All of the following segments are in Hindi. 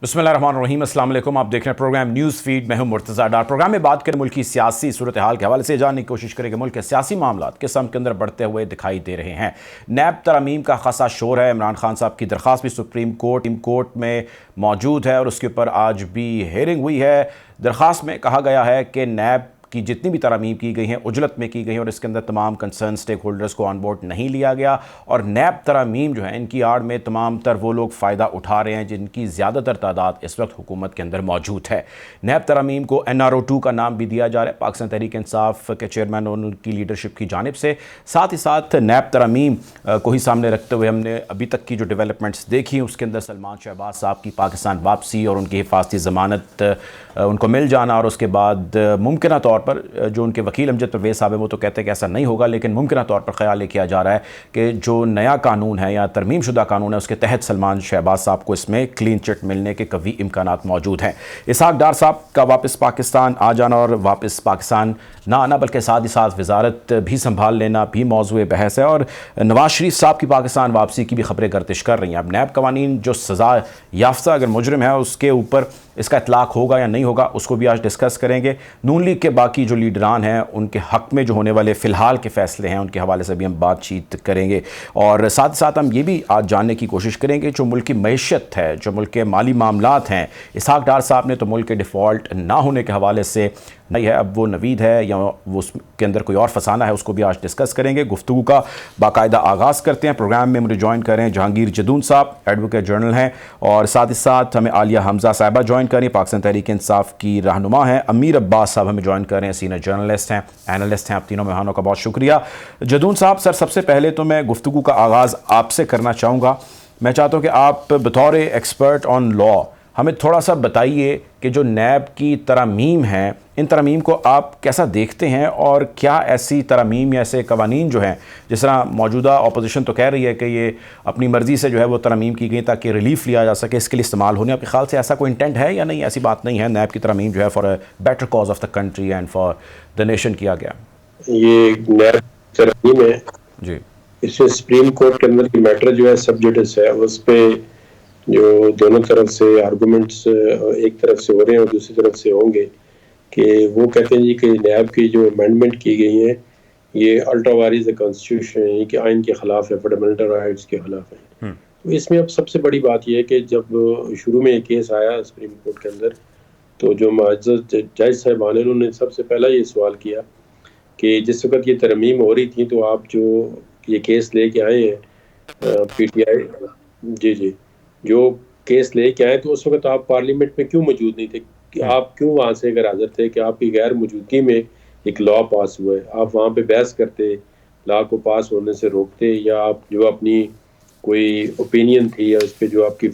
बिस्मिल्लाहिर्रहमानिर्रहीम, अस्सलाम वालेकुम। आप देख रहे हैं प्रोग्राम न्यूज़ फीड। मैं हूं मुर्तज़ा डार। प्रोग्राम में बात करें मुल्क की सियासी सूरत हाल के हवाले से जानने की कोशिश करेंगे। मुल्क के सियासी मामला किस सम के अंदर बढ़ते हुए दिखाई दे रहे हैं। नैब तरमीम का खासा शोर है। इमरान खान साहब की दरख्वास्त भी सुप्रीम कोर्ट में मौजूद है और उसके ऊपर आज भी हेयरिंग हुई है। दरख्वास्त में कहा गया है कि नैब की जितनी भी तरमीम की गई हैं उजलत में की गई हैं और इसके अंदर तमाम कंसर्न स्टेक होल्डर्स को ऑन बोर्ड नहीं लिया गया। और नैब तरमीम जो है इनकी आड़ में तमाम तर वो लोग फ़ायदा उठा रहे हैं जिनकी ज़्यादातर तादाद इस वक्त हुकूमत के अंदर मौजूद है। नैब तरमीम को NRO2 का नाम भी दिया जा रहा है पाकिस्तान तहरीक इंसाफ के चेयरमैन और उनकी लीडरशिप की जानिब से। साथ ही साथ नैब तरमीम को ही सामने रखते हुए हमने अभी तक की जो डेवलपमेंट्स देखी उसके अंदर सलमान शहबाज साहब की पाकिस्तान वापसी और उनकी हिफाजती ज़मानत उनको मिल जाना और उसके बाद मुमकिन तौर पर जो उनके वकील अमजद परवेज़ साहब है वो तो कहते हैं कि ऐसा नहीं होगा, लेकिन मुमकिन तौर पर ख्याल ये किया जा रहा है कि जो नया कानून है या तरमीम शुदा कानून है उसके तहत सलमान शहबाज साहब को इसमें क्लीन चिट मिलने के कवी इम्कानात मौजूद हैं। इसहाक डार साहब का वापस पाकिस्तान आ जाना और वापस पाकिस्तान ना आना बल्कि साथ ही साथ वजारत भी संभाल लेना भी मौजूद बहस है। और नवाज शरीफ साहब की पाकिस्तान वापसी की भी खबरें गर्दिश कर रही हैं। अब नैब कवानीन जो सज़ा याफ्ता अगर मुजरिम है उसके ऊपर इसका इतलाक़ होगा या नहीं होगा उसको भी आज डिस्कस करेंगे। नून लीग के बाकी जो लीडरान हैं उनके हक़ में जो होने वाले फ़िलहाल के फ़ैसले हैं उनके हवाले से भी हम बातचीत करेंगे। और साथ ही साथ हम ये भी आज जानने की कोशिश करेंगे जो मुल्क की मईशत है, जो मुल्क के माली मामलात हैं। इसहाक डार साहब ने तो मुल्क के डिफ़ॉल्ट ना होने के हवाले से नहीं है, अब वो नवीद है या वो उसके अंदर कोई और फसाना है उसको भी आज डिस्कस करेंगे। गुफ्तगू का बाकायदा आगाज़ करते हैं। प्रोग्राम में मुझे ज्वाइन करें जहांगीर जदून साहब, एडवोकेट जनरल हैं, और साथ ही साथ हमें आलिया हमजा साहिबा ज्वाइन करें, पाकिस्तान तहरीक इंसाफ की रहनुमा हैं। अमीर अब्बास साहब हमें ज्वाइन करें, सीनियर जर्नलिस्ट हैं, एनालिस्ट हैं। आप तीनों मेहमानों का बहुत शुक्रिया। जदून साहब, सर सबसे पहले तो मैं गुफ्तगू का आगाज़ आपसे करना चाहूँगा। मैं चाहता हूँ कि आप बतौर एक्सपर्ट ऑन लॉ हमें थोड़ा सा बताइए कि जो नैब की तरमीम हैं इन तरमीम को आप कैसा देखते हैं और क्या ऐसी तरमीम या ऐसे कवानीन जो हैं, जिस तरह मौजूदा अपोजिशन तो कह रही है कि ये अपनी मर्ज़ी से जो है वो तरमीम की गई ताकि रिलीफ लिया जा सके, इसके लिए इस्तेमाल होने, आपके ख्याल से ऐसा कोई इंटेंट है या नहीं? ऐसी बात नहीं है, नैब की तरमीम जो है for a better cause of the country and for the nation किया गया। ये नैब तरमीम है जी, इसमें सुप्रीम कोर्ट के अंदर की मैटर जो है सब जुडिस है, उस पर जो दोनों तरफ से आर्गूमेंट्स एक तरफ से हो रहे हैं और दूसरी तरफ से होंगे कि वो कहते हैं जी कि नैब की जो अमेंडमेंट की गई है ये अल्ट्रावारीज कॉन्स्टिट्यूशन है, कि आइन के खिलाफ है, फंडामेंटल राइट्स के खिलाफ है। तो इसमें अब सबसे बड़ी बात यह है कि जब शुरू में एक केस आया सुप्रीम कोर्ट के अंदर तो जो जज साहबान ने उन्होंने सबसे पहला ये सवाल किया कि जिस वक्त ये तरमीम हो रही थी तो आप जो ये केस लेके आए हैं PTI जी जो केस लेके आए तो उस वक्त आप पार्लियामेंट में क्यों मौजूद नहीं थे, कि आप क्यों वहाँ से अगर हाजिर थे कि आपकी गैर मौजूदगी में एक लॉ पास हुआ है, आप वहाँ पे बहस करते, लॉ को पास होने से रोकते, या आप जो अपनी कोई ओपिनियन थी या उस पर जो आपकी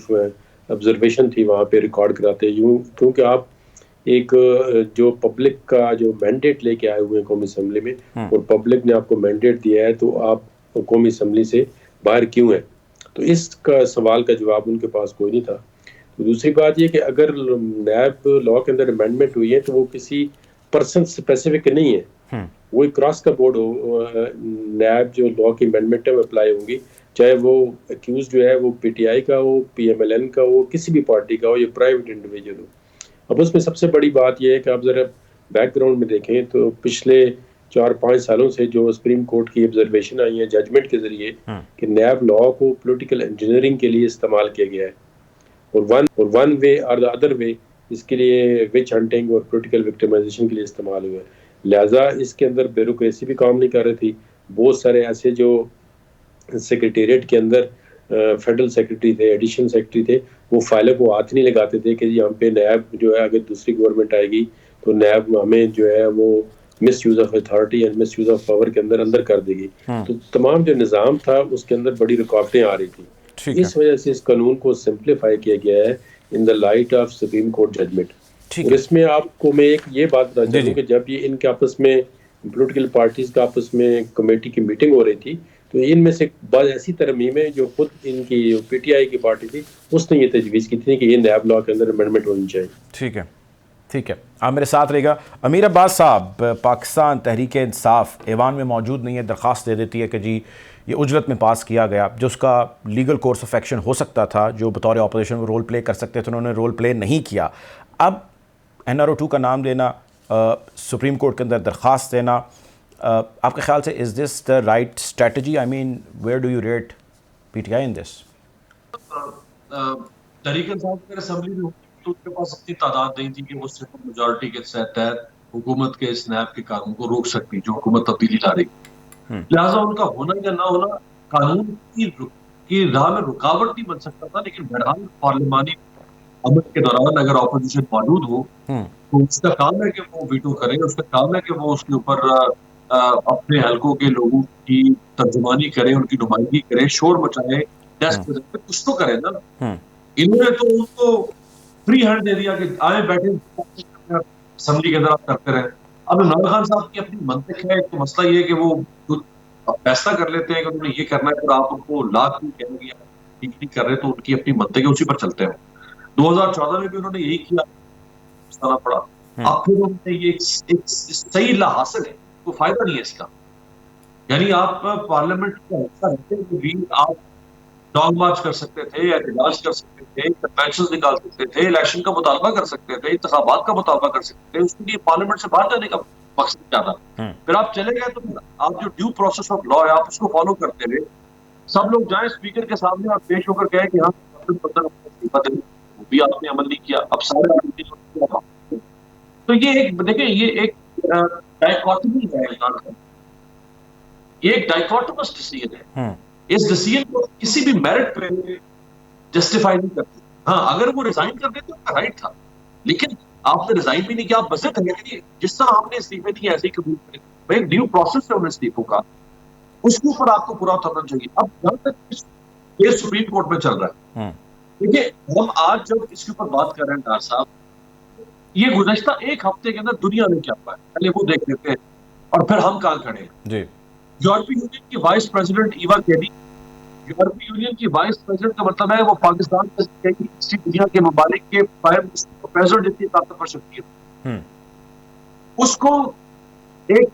ऑब्जर्वेशन थी वहाँ पे रिकॉर्ड कराते, यूँ क्योंकि आप एक जो पब्लिक का जो मैंडेट लेके आए हुए हैं कौमी असम्बली में और पब्लिक ने आपको मैंडेट दिया है तो आप कौमी असम्बली से बाहर क्यों हैं? तो इसका सवाल का जवाब उनके पास कोई नहीं था। तो दूसरी बात ये कि अगर नैब लॉ के अंदर अमेंडमेंट हुई है तो वो किसी पर्सन स्पेसिफिक नहीं है, वो एक क्रॉस का बोर्ड हो। नैब जो लॉ की अमेंडमेंट है वो अप्लाई होंगी, चाहे वो एक्यूज जो है वो PTI का हो, PMLN का हो, किसी भी पार्टी का हो या प्राइवेट इंडिविजुअल हो। अब उसमें सबसे बड़ी बात यह है कि आप ज़रा बैकग्राउंड में देखें तो पिछले 4-5 सालों से जो सुप्रीम कोर्ट की ऑब्जर्वेशन आई है जजमेंट के जरिए कि नैब लॉ को पॉलिटिकल इंजीनियरिंग के लिए इस्तेमाल किया गया है और वन वे और द अदर वे इसके लिए विच हंटिंग और पॉलिटिकल विक्टिमाइजेशन के लिए इस्तेमाल हुआ है। लिहाजा इसके अंदर ब्यूरोक्रेसी भी काम नहीं कर रही थी। बहुत सारे ऐसे जो सेक्रेटेरिएट के अंदर फेडरल सेक्रेटरी थे, एडिशनल सेक्रेटरी थे, वो फाइलों को हाथ नहीं लगाते थे कि जी हम पे नैब जो है अगर दूसरी गवर्नमेंट आएगी तो नैब हमें जो है वो miss use of authority and miss use of power के अंदर कर देगी। तो तमाम जो निज़ाम था उसके अंदर बड़ी रुकावटें आ रही थी। इस वजह से इस कानून को सिंप्लीफाई किया गया है in the light of supreme court judgment. और इसमें आपको मैं एक ये बात बता चाहूँ कि जब ये इनके आपस में पोलिटिकल पार्टीज का आपस में कमेटी की मीटिंग हो रही थी तो इनमें से बाद ऐसी तरमीमें जो खुद इनकी PTI की पार्टी थी उसने ये तजवीज़ की थी कि ये नैब लॉ के अंदर अमेंडमेंट होनी चाहिए। ठीक है, आप मेरे साथ रहेगा। अमीर अब्बास साहब, पाकिस्तान तहरीक इंसाफ ऐवान में मौजूद नहीं है, दरख्वास्त दे देती है कि जी ये उजलत में पास किया गया, जो उसका लीगल कोर्स ऑफ एक्शन हो सकता था, जो बतौर अपोजिशन रोल प्ले कर सकते थे, उन्होंने रोल प्ले नहीं किया। अब NRO2 का नाम देना, सुप्रीम कोर्ट के अंदर दरख्वास्त देना, आपके ख्याल से is this the right strategy? I mean where do you rate PTI in this? Tehreek Insaf अगर असेंबली में होती तो उसके पास इतनी तादाद नहीं थी कि वो सिर्फ मेजॉरिटी के तहत हुकूमत के स्नैप के कानून को रोक सकती, जो हुकूमत तब्दीली ला रही। लिहाजा उनका होना या ना होना कानून की राह में रुकावट नहीं बन सकता था, लेकिन बहरहाल पार्लिमानी अमल के दौरान अगर ऑपोजिशन मौजूद हो तो उसका काम है कि वो वीटो करे, उसका काम है कि वो उसके ऊपर अपने हलकों के लोगों की तर्जुमानी करे, उनकी नुमाइंदगी करे, शोर मचाए, कुछ तो करे ना। इन्होंने तो उनको फ्री हैंड दे दिया कि आए बैठे असेंबली के अंदर आप करते रहे। अब इमरान खान साहब की अपनी मंतक है, तो मसला ये है कि वो फैसला कर लेते हैं कि उन्होंने ये करना है, फिर आप उनको लाख कहेंगे ठीक नहीं कर रहे, तो उनकी अपनी मंतक है, उसी पर चलते हैं। 2014 में भी उन्होंने यही किया, पड़ा। अब फिर उन्होंने ये एक सही ला हासिल है, तो फायदा नहीं है इसका। यानी आप पार्लियामेंट का हिस्सा रहते भी आप लॉन्ग मार्च कर सकते थे, एहतजाज कर सकते थे, कन्वेंशन निकाल सकते थे, इलेक्शन का मुतालबा कर सकते थे, इंतखाबात का मुतालबा कर सकते थे। उसके लिए पार्लियामेंट से बाहर जाने का मकसद क्या था? फिर आप चले गए तो आप जो ड्यू प्रोसेस ऑफ लॉ है आप उसको फॉलो करते रहे। सब लोग जाए स्पीकर के सामने और पेश होकर कहे कि हाँ भी आपने अमल नहीं किया, अब सारे। तो ये एक देखिए, ये एक डायकॉटमी है, ये एक डायकॉटमस डिसीजन है। इस डिसीजन को किसी भी मेरिट पे जस्टिफाई नहीं करते। हाँ, अगर वो रिजाइन कर देते उनका राइट था, लेकिन आपने रिजाइन भी नहीं किया, आप बसे थे। जिस तरह आपने इस्तीफे दिए ऐसे ही कबूल करें, एक ड्यू प्रोसेस है उन इस्तीफों का, उसके ऊपर आपको पूरा उतरना चाहिए। अब जब तक ये सुप्रीम कोर्ट में चल रहा है, देखिए हम आज जब इसके ऊपर बात कर रहे हैं डार साहब, ये गुज़श्ता एक हफ्ते के अंदर दुनिया में क्या हुआ है पहले वो देख लेते हैं और फिर हम कहां खड़े हैं। यूरोपीय यूनियन की वाइस प्रेसिडेंट ईवा कैडी, यूरोपीय यूनियन की वाइस प्रेसिडेंट का मतलब है वो पाकिस्तान की दुनिया के ममालिक के प्राइम मिनिस्टर प्रेसिडेंट जितनी ताकतवर शख्सियत है, उसको एक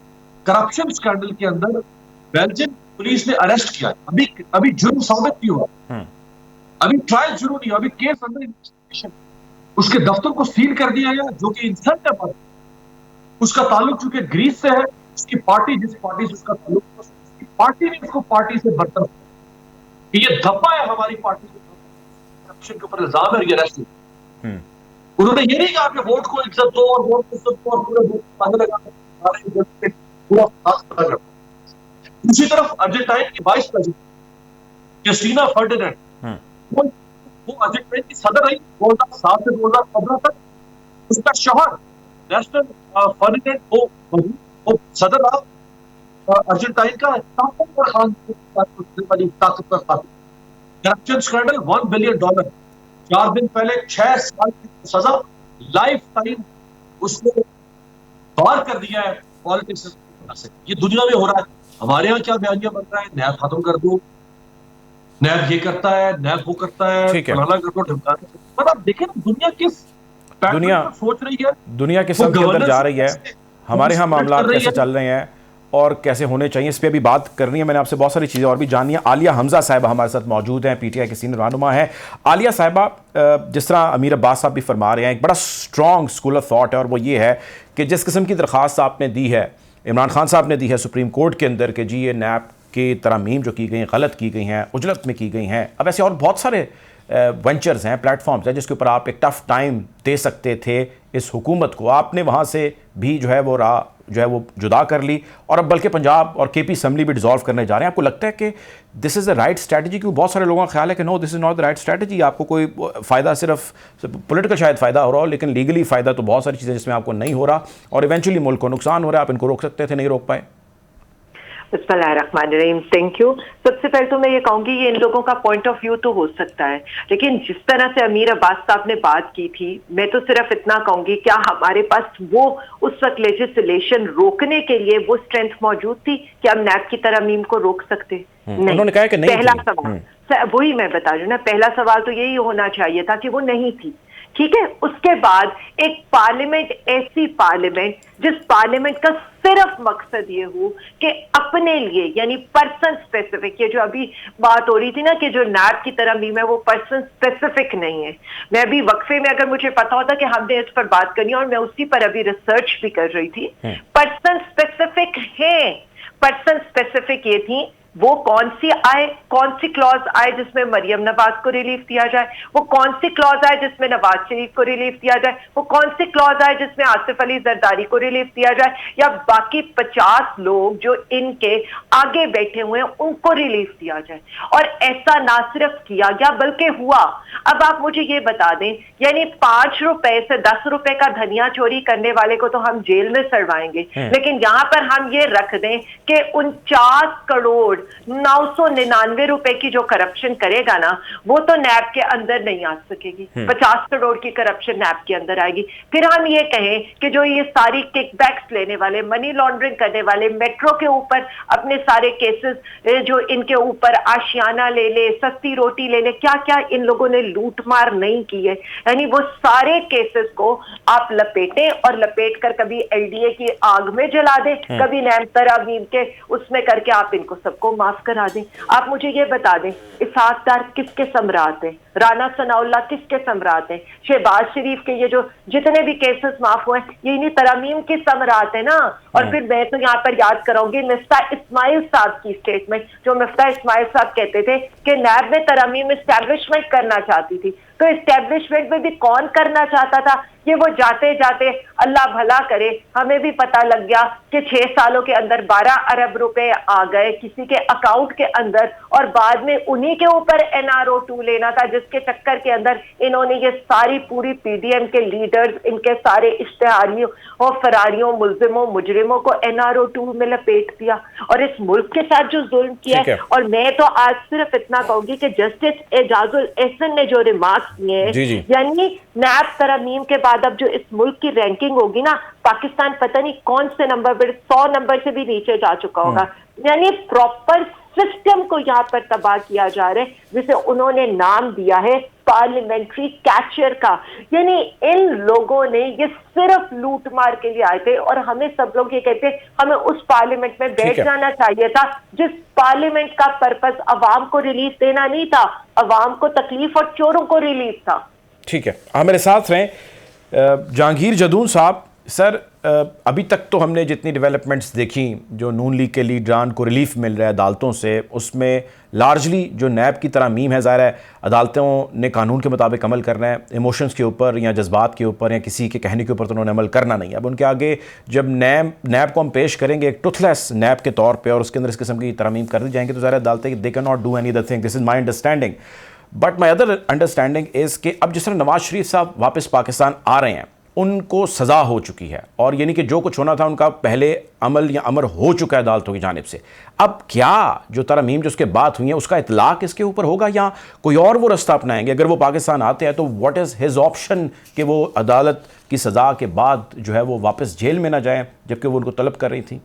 करप्शन स्कैंडल के अंदर बेल्जियम पुलिस ने अरेस्ट किया। अभी जुर्म साबित नहीं हुआ, अभी ट्रायल शुरू नहीं हुआ, अभी केस अंडर इन्वेस्टिगेशन। उसके दफ्तर को सील कर दिया गया, जो कि इंसल्ट है। उसका ताल्लुक चूंकि ग्रीस से है, उसकी पार्टी जिस पार्टी से उसका ताल्लुक, उसकी पार्टी ने उसको पार्टी से बरतरफ किया। ये धब्बा है हमारी पार्टी से, करप्शन के ऊपर इल्जाम है, ये अरेस्ट हुआ। उन्होंने ये नहीं कहा कि वोट को इज्जत दो और वोट को इज्जत दो और पूरे वोट लगा पूरा खास पता कर। दूसरी तरफ अर्जेंटाइन की वाइस प्रेसिडेंट क्रिस्टीना फर्डिनेंड, वो अर्जेंटाइन की सदर रही 2007 से 2015 तक। उसका शौहर नेशनल फर्डिनेंड वो सदर रहा अर्जेंटाइन का ताकतवर ताकतवर खातून। करप्शन स्कैंडल $1 बिलियन, 4 दिन पहले 6 साल की सजा, लाइफ टाइम उसको बाहर कर दिया है पॉलिटिक्स से। ये दुनिया में हो रहा है। हमारे यहाँ क्या बयानिया बन रहा है, नैब खत्म कर दो, नैब ये करता है, नैब वो करता है, फलाना कर दो, ढमकाना। मतलब देखिए दुनिया किस सोच रही है, दुनिया किस के अंदर जा रही है, हमारे यहाँ मामला कैसे चल रहे हैं और कैसे होने चाहिए, इस पर भी बात करनी है। मैंने आपसे बहुत सारी चीज़ें और भी जाननी है। आलिया हमजा साहिबा हमारे साथ मौजूद हैं, PTI की सीनियर रहनुमा है। आलिया साहिबा, जिस तरह अमीर अब्बास साहब भी फरमा रहे हैं, एक बड़ा स्ट्रॉन्ग स्कूल ऑफ थॉट है, और वो ये है कि जिस किस्म की दरख्वास्त आपने दी है, इमरान खान साहब ने दी है सुप्रीम कोर्ट के अंदर कि जी ये नैब की तरमीम जो की गई हैं गलत की गई हैं, उजलत में की गई हैं। अब ऐसे और बहुत सारे वेंचर्स हैं, प्लेटफॉर्म्स हैं जिसके ऊपर आप एक टफ टाइम दे सकते थे इस हुकूमत को। आपने वहाँ से भी जो है वो राह जो है वो जुदा कर ली, और अब बल्कि पंजाब और KP असम्बली भी डिसॉल्व करने जा रहे हैं। आपको लगता है कि this is the right strategy? क्योंकि बहुत सारे लोगों का ख्याल है कि no, this is not the right strategy. आपको कोई फ़ायदा सिर्फ पॉलिटिकल शायद फ़ायदा हो रहा हो, लेकिन लीगली फ़ायदा तो बहुत सारी चीज़ें जिसमें आपको नहीं हो रहा, और इवेंचुअली मुल्क को नुकसान हो रहा है। आप इनको रोक सकते थे, नहीं रोक पाए। बिस्मिल्लाहिर्रहमानिर्रहीम, थैंक यू। सबसे पहले तो मैं ये कहूँगी ये इन लोगों का पॉइंट ऑफ व्यू तो हो सकता है, लेकिन जिस तरह से अमीर अब्बास साहब ने बात की थी, मैं तो सिर्फ इतना कहूँगी, क्या हमारे पास वो उस वक्त लेजिस्लेशन रोकने के लिए वो स्ट्रेंथ मौजूद थी कि हम नैब की तरमीम को रोक सकते? नहीं। उन्होंने कहा कि नहीं। पहला सवाल वही मैं बता रही हूँ ना, पहला सवाल तो यही होना चाहिए था कि वो नहीं थी। ठीक है। उसके बाद एक पार्लियामेंट, ऐसी पार्लियामेंट जिस पार्लियामेंट का सिर्फ मकसद ये हो कि अपने लिए, यानी पर्सन स्पेसिफिक, ये जो अभी बात हो रही थी ना कि जो नैब की तरमीम है वो पर्सन स्पेसिफिक नहीं है। मैं अभी वक्फे में अगर मुझे पता होता कि हमने इस पर बात करनी है और मैं उसी पर अभी रिसर्च भी कर रही थी, पर्सन स्पेसिफिक है। पर्सन स्पेसिफिक ये थी वो कौन सी क्लॉज आए जिसमें मरियम नवाज को रिलीफ दिया जाए, वो कौन सी क्लॉज आए जिसमें नवाज शरीफ को रिलीफ दिया जाए, वो कौन सी क्लॉज आए जिसमें आसिफ अली जरदारी को रिलीफ दिया जाए, या बाकी 50 लोग जो इनके आगे बैठे हुए हैं उनको रिलीफ दिया जाए। और ऐसा ना सिर्फ किया गया बल्कि हुआ। अब आप मुझे ये बता दें, यानी 5 रुपए से 10 रुपए का धनिया चोरी करने वाले को तो हम जेल में सड़वाएंगे, लेकिन यहां पर हम ये रख दें कि 49 करोड़ 999 रुपए की जो करप्शन करेगा ना, वो तो नैब के अंदर नहीं आ सकेगी। 50 करोड़ की करप्शन नैब के अंदर आएगी। फिर हम ये कहें कि जो ये सारी किकबैक्स लेने वाले, मनी लॉन्ड्रिंग करने वाले, मेट्रो के ऊपर अपने सारे केसेस जो इनके ऊपर आशियाना ले ले, सस्ती रोटी ले ले, क्या क्या इन लोगों ने लूट मार नहीं की है, यानी वो सारे केसेस को आप लपेटें और लपेट कर कभी एलडीए की आग में जला दें, कभी नैब तरामीम के उसमें करके आप इनको सबको माफ करा दें। आप मुझे ये बता दें, इसहाक डार किसके सम्राट हैं, राना सनाउल्लाह किसके सम्राट हैं, शहबाज शरीफ के ये जो जितने भी केसेस माफ हुए ये इन्हीं तरामीम के सम्राट है ना। और फिर मैं तो यहाँ पर याद कराऊंगी मिफ्ता इस्माइल साहब की स्टेटमेंट, जो मिफ्ता इस्माइल साहब कहते थे कि नैब में तरामीम एस्टैब्लिशमेंट करना चाहती थी। तो एस्टैब्लिशमेंट में भी कौन करना चाहता था, ये वो जाते जाते अल्लाह भला करे हमें भी पता लग गया कि 6 सालों के अंदर 12 अरब रुपए आ गए किसी के अकाउंट के अंदर, और बाद में उन्हीं के ऊपर NRO 2 लेना था, जिसके चक्कर के अंदर इन्होंने ये सारी पूरी PDM के लीडर्स, इनके सारे इश्तेहारियों और फरारियों, मुल्जिमों, मुजरिमों को NRO 2 में लपेट दिया और इस मुल्क के साथ जो जुल्म किया है। और मैं तो आज सिर्फ इतना कहूंगी कि जस्टिस एजाजुल एहसन ने जो रिमार्क्स दिए हैं, यानी नैब तरमीम के बाद अब जो इस मुल्क की रैंकिंग होगी ना, पाकिस्तान पता नहीं कौन से नंबर पर, 100 नंबर से भी नीचे जा चुका होगा। यानी प्रॉपर सिस्टम को यहाँ पर तबाह किया जा रहा है, जिसे उन्होंने नाम दिया है पार्लियामेंट्री कैचर का। यानी इन लोगों ने ये सिर्फ लूट मार के लिए आए थे और हमें सब लोग ये कहते हैं हमें उस पार्लियामेंट में बैठ जाना चाहिए था जिस पार्लियामेंट का पर्पस अवाम को रिलीफ देना नहीं था, अवाम को तकलीफ और चोरों को रिलीफ था। ठीक है, आप मेरे साथ रहें। जहांगीर जदून साहब, सर अभी तक तो हमने जितनी डेवलपमेंट्स देखी, जो नून लीग के लीडरान को रिलीफ मिल रहा है अदालतों से, उसमें लार्जली जो नैब की तरमीम है, ज़ाहिर है अदालतों ने कानून के मुताबिक अमल करना है, इमोशंस के ऊपर या जज्बात के ऊपर या किसी के कहने के ऊपर तो उन्होंने अमल करना नहीं है। अब उनके आगे जब नैब को हम पेश करेंगे एक टुथलेस नैब के तौर पर और उसके अंदर इस किस्म की तरमीम कर दी जाएंगी, तो ज़ाहिर अदालतें they can not do any other thing. This is my understanding. But my other understanding is कि अब जिस तरह नवाज शरीफ साहब वापस पाकिस्तान आ रहे हैं, उनको सज़ा हो चुकी है और यानी कि जो कुछ होना था उनका पहले अमल या अमर हो चुका है अदालतों की जानिब से। अब क्या जो तरमीम जो उसके बाद हुई है उसका इतलाक इसके ऊपर होगा या कोई और वो रास्ता अपनाएंगे? अगर वो पाकिस्तान आते हैं तो व्हाट इज़ हिज ऑप्शन कि वो अदालत की सज़ा के बाद जो है वो वापस जेल में ना जाए जबकि वो उनको तलब कर रही थी?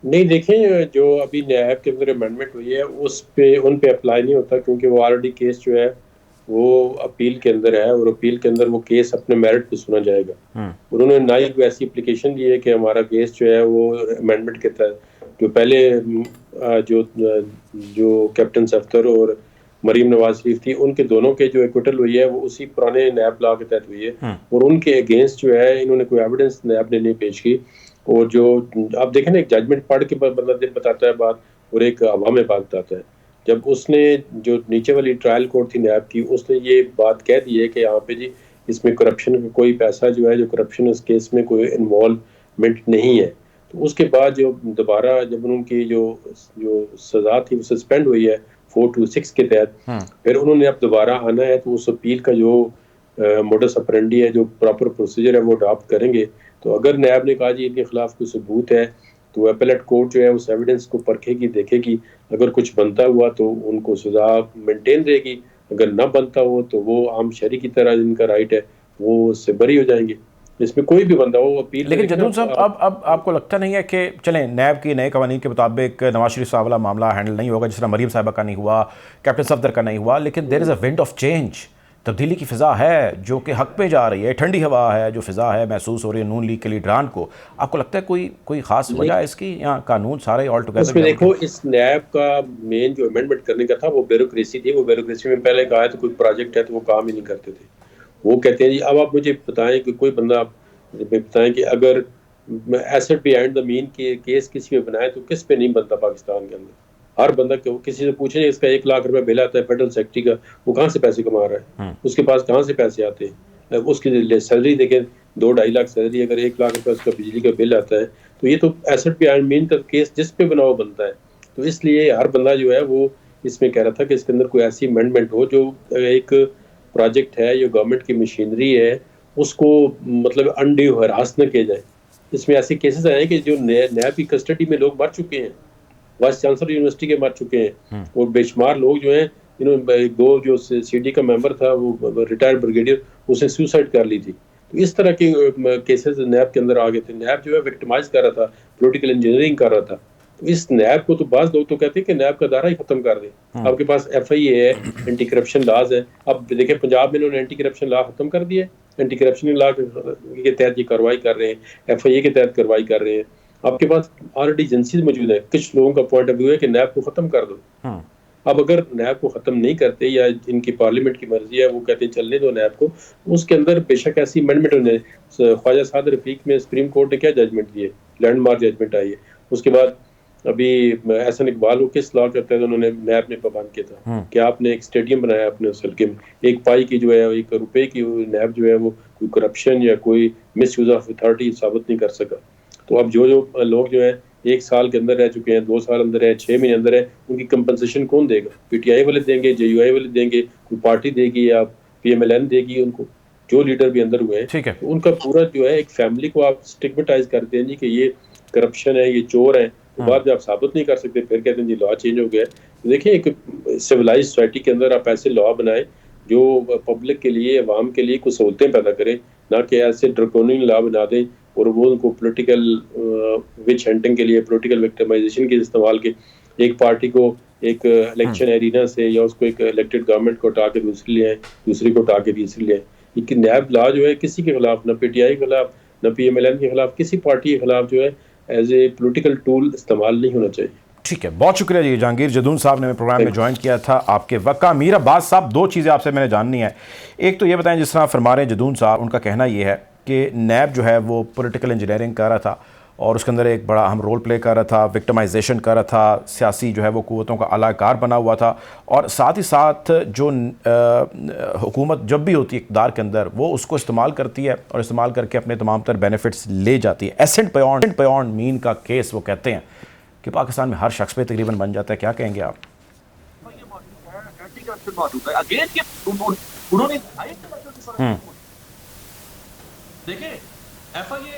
नहीं, देखें, जो अभी नैब के अंदर अमेंडमेंट हुई है उस पे उन पे अप्लाई नहीं होता, क्योंकि वो ऑलरेडी केस जो है वो अपील के अंदर है और अपील के अंदर वो केस अपने मेरिट पे सुना जाएगा। उन्होंने ना ही कोई ऐसी एप्लीकेशन दी है कि हमारा केस जो है वो अमेंडमेंट के तहत, जो पहले जो कैप्टन सफ्तर और मरीम नवाज शरीफ थी उनके दोनों के जो एक्विटल हुई है वो उसी पुराने नैब लॉ के तहत हुई है और उनके अगेंस्ट जो है इन्होंने कोई एविडेंस नैब ने नहीं पेश की। और जो आप देखें ना, एक जजमेंट पढ़ के बंदा बताता है बात और एक हवा में बात बताता है। जब उसने जो नीचे वाली ट्रायल कोर्ट थी नैब की, उसने ये बात कह दी है कि यहाँ पे जी इसमें करप्शन का कोई पैसा जो है, जो करप्शन इस केस में कोई इन्वॉल्वमेंट नहीं है। तो उसके बाद जो दोबारा जब उनकी जो सजा थी वो सस्पेंड हुई है 426 के तहत, फिर उन्होंने अब दोबारा आना है तो उस अपील का जो मोडस ऑपरेंडी है, जो प्रॉपर प्रोसीजर है वो अडॉप्ट करेंगे। तो अगर नैब ने कहा जी इनके खिलाफ कोई सबूत है तो एपेलेट कोर्ट जो है उस एविडेंस को परखेगी, देखेगी, अगर कुछ बनता हुआ तो उनको सजा मेंटेन रहेगी, अगर ना बनता हो तो वो आम शहरी की तरह जिनका राइट है वो उससे बरी हो जाएंगे। इसमें कोई भी बंदा हो अपील। लेकिन जदून साहब, अब आपको लगता नहीं है कि चलें नैब की नए कवानीन के मुताबिक नवाज शरीफ साहब वाला मामला हैंडल नहीं होगा, जिस तरह मरीम साहिबा का नहीं हुआ, कैप्टन सफदर का नहीं हुआ, लेकिन there is a wind of change तब्दीली की फ़िज़ा है जो कि हक पे जा रही है, ठंडी हवा है जो फ़िज़ा है महसूस हो रही है नून लीग के लीडरान को। आपको लगता है कोई ख़ास वजह है इसकी, या कानून सारे ऑल टुगेदर? उसमें देखो, इस नैब का मेन जो अमेंडमेंट करने का था वो ब्यूरोक्रेसी थी। वो ब्यूरोक्रेसी में पहले कहा है तो कोई प्रोजेक्ट है तो वो काम ही नहीं करते थे। वो कहते हैं जी अब आप मुझे बताएं कि कोई बंदा बताएं कि अगर एसेट बिहाइंड द मीन के केस किसी पे बनाए तो किस पे नहीं बनता पाकिस्तान के अंदर। हर बंदा क्यों किसी से पूछे इसका 1 लाख रुपए बिल आता है फेडरल सेक्रेटरी का, वो कहाँ से पैसे कमा रहा है, उसके पास कहाँ से पैसे आते हैं, उसकी सैलरी देखें 2-2.5 लाख सैलरी, अगर 1 लाख रुपए उसका बिजली का बिल आता है तो ये तो एसेट बिहाइंड मीन का केस जिस पे बनाओ बनता है। तो इसलिए हर बंदा जो है वो इसमें कह रहा था कि इसके अंदर कोई ऐसी अमेंडमेंट हो जो एक प्रोजेक्ट है, जो गवर्नमेंट की मशीनरी है, उसको मतलब अनड्यू हरास न किया जाए। इसमें ऐसे केसेस आए हैं कि जो नैब की कस्टडी में लोग मर चुके हैं, वाइस चांसलर यूनिवर्सिटी के मर चुके हैं, और बेशुमार लोग जो हैं, दो जो सीडी का मेंबर था वो रिटायर्ड ब्रिगेडियर, उसने सुसाइड कर ली थी। तो इस तरह के केसेस नैब के अंदर आ गए थे। नैब जो है विक्टिमाइज कर रहा था, पॉलिटिकल इंजीनियरिंग कर रहा था। तो इस नैब को तो बाज लोग तो कहते हैं कि नैब का दायरा ही खत्म कर दें। आपके पास FIA है, एंटी करप्शन लॉज है। अब देखिए पंजाब में इन्होंने एंटी करप्शन लॉ खत्म कर दिया है, एंटी करप्शन लॉ के तहत ये कार्रवाई कर रहे हैं, FIA के तहत कार्रवाई कर रहे हैं। आपके पास ऑलरेडी एजेंसीज मौजूद है। कुछ लोगों का पॉइंट ऑफ व्यू है कि नैब को खत्म कर दो। अब अगर नैब को खत्म नहीं करते, या इनकी पार्लियामेंट की मर्जी है, वो कहते हैं चलने दो नैब को, उसके अंदर बेशक ऐसी अमेंडमेंट होने। ख्वाजा साद रफीक में सुप्रीम कोर्ट ने क्या जजमेंट दिए, लैंडमार्क जजमेंट आई है। उसके बाद अभी एहसन इकबाल को किस लॉ करते हैं, उन्होंने नैब ने पाबंद किया था कि आपने एक स्टेडियम बनाया अपने उस हल्के में, 1 पाई की जो है 1 रुपए की नैब जो है वो कोई करप्शन या कोई मिस यूज ऑफ अथॉरिटी साबित नहीं कर सका। तो अब जो लोग जो है 1 साल के अंदर रह चुके हैं, 2 साल अंदर है, 6 महीने अंदर है, उनकी कंपनसेशन कौन देगा? PTI वाले देंगे, JUI वाले देंगे, कोई पार्टी देगी, या PMLN देगी उनको, जो लीडर भी अंदर हुए हैं। तो उनका पूरा जो है एक फैमिली को आप स्टिग्मेटाइज करते हैं जी कि ये करप्शन है, ये चोर है। तो बाद में आप साबित नहीं कर सकते, फिर कहते हैं जी लॉ चेंज हो गया। तो देखिए एक सिविलाइज सोसाइटी के अंदर आप ऐसे लॉ बनाए जो पब्लिक के लिए, अवाम के लिए कुछ सहूलतें पैदा करें, ना कि ऐसे ड्रकोनियन लॉ बना दें और वो उनको पोलिटिकल विच हंटिंग के लिए, पोलिटिकल विक्टिमाइजेशन के इस्तेमाल के, एक पार्टी को एक इलेक्शन एरिना से या उसको एक इलेक्टेड गवर्नमेंट को हटा के दूसरी ले आए, दूसरी को हटा के तीसरी ले आए। ये नैब लॉ जो है किसी के खिलाफ, न PTI के खिलाफ, न PMLN के खिलाफ, किसी पार्टी के खिलाफ जो है एज ए पोलिटिकल टूल इस्तेमाल नहीं होना चाहिए। ठीक है, बहुत शुक्रिया जी। जहांगीर जदून साहब ने प्रोग्राम में ज्वाइन किया था आपके वक्त। मीर अब्बास साहब, 2 चीज़ें आपसे मैंने जाननी है। एक तो ये बताएं, जिस तरह फरमा रहे हैं जदून साहब, उनका कहना ये है कि नैब जो है वो पॉलिटिकल इंजीनियरिंग कर रहा था और उसके अंदर एक बड़ा अहम रोल प्ले कर रहा था, विक्टिमाइजेशन कर रहा था, सियासी जो है वो कुव्वतों का अलाकार बना हुआ था, और साथ ही साथ जो हुकूमत जब भी होती है इक़्तिदार के अंदर, वो उसको इस्तेमाल करती है और इस्तेमाल करके अपने तमाम तर बेनिफिट्स ले जाती है। एसेट बियॉन्ड मीन का केस वो कहते हैं कि पाकिस्तान में हर शख्स पे तकरीबन बन जाता है। क्या कहेंगे आप? देखिए FIA,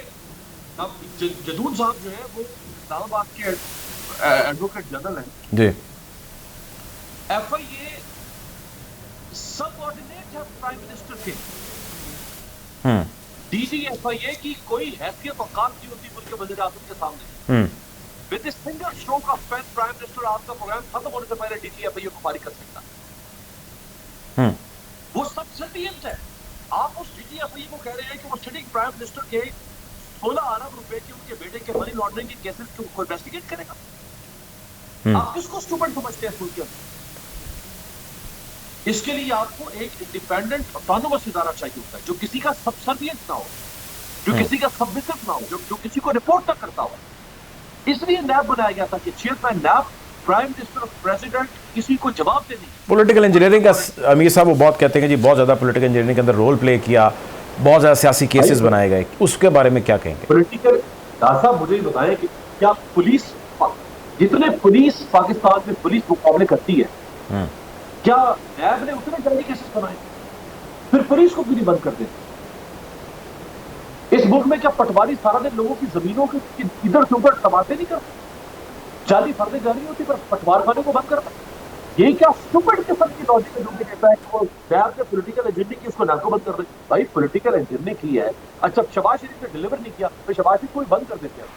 अब जदून साहब जो है वो इस्लामाबाद के एडवोकेट जनरल हैं जी। FIA सबऑर्डिनेट है प्राइम मिनिस्टर के। DG FIA की कोई हैसियत औकात नहीं होती मुल्क के वज़ीर आज़म के सामने। With this single stroke of pen prime minister आपका प्रोग्राम खत्म होने से पहले DG FIA को फारिग कर सकता। वो सबसिडियंट है। आप उस DG FIA को कह रहे हैं कि वो सिटिंग प्राइम मिनिस्टर के 16 अरब रुपए के उनके बेटे के मनी लॉन्ड्रिंग के केसेस को इन्वेस्टिगेट करेगा। आप किसको स्टूपिड समझते हैं स्कूल के अंदर? इसके लिए आपको एक इंडिपेंडेंट ऑटोनोमस इदारा चाहिए होता है, जो किसी का सबसर्विएंट ना हो, जो किसी का सबमिसिव ना हो, जो किसी को रिपोर्ट ना करता हो। इसलिए नैब बनाया गया था कि चेयरमैन नैब, प्राइम मिनिस्टर और प्रेसिडेंट किसी को जवाब देने। पॉलिटिकल इंजीनियरिंग का अमीर साहब वो बहुत कहते हैं कि जी बहुत ज़्यादा पॉलिटिकल इंजीनियरिंग के अंदर रोल प्ले किया, बहुत ज़्यादा सियासी केसेस बनाए गए, उसके बारे में क्या कहेंगे? पॉलिटिकल साहब मुझे बताएं कि क्या पुलिस, जितने पुलिस पाकिस्तान में पुलिस मुकाबले करती है, क्या नैब ने उतने जल्दी केसेस बनाए? फिर पुलिस को क्यों नहीं बंद कर देते? इस मुल्क में क्या पटवारी सारा दिन लोगों की जमीनों के इधर से उधर तबादले नहीं करते? जाली फर्दें जारी होती पर पटवार खाने को बंद करता? ये क्या स्टूपिड किस्म की लॉजिक है जो कि कहता है कि वो नैब ने पॉलिटिकल इंजीनियरिंग की, उसको नैब को बंद कर दे। भाई पॉलिटिकल इंजीनियरिंग की है, अच्छा शहबाज शरीफ ने डिलीवर नहीं किया तो शहबाज शरीफ को ही बंद कर देते हैं।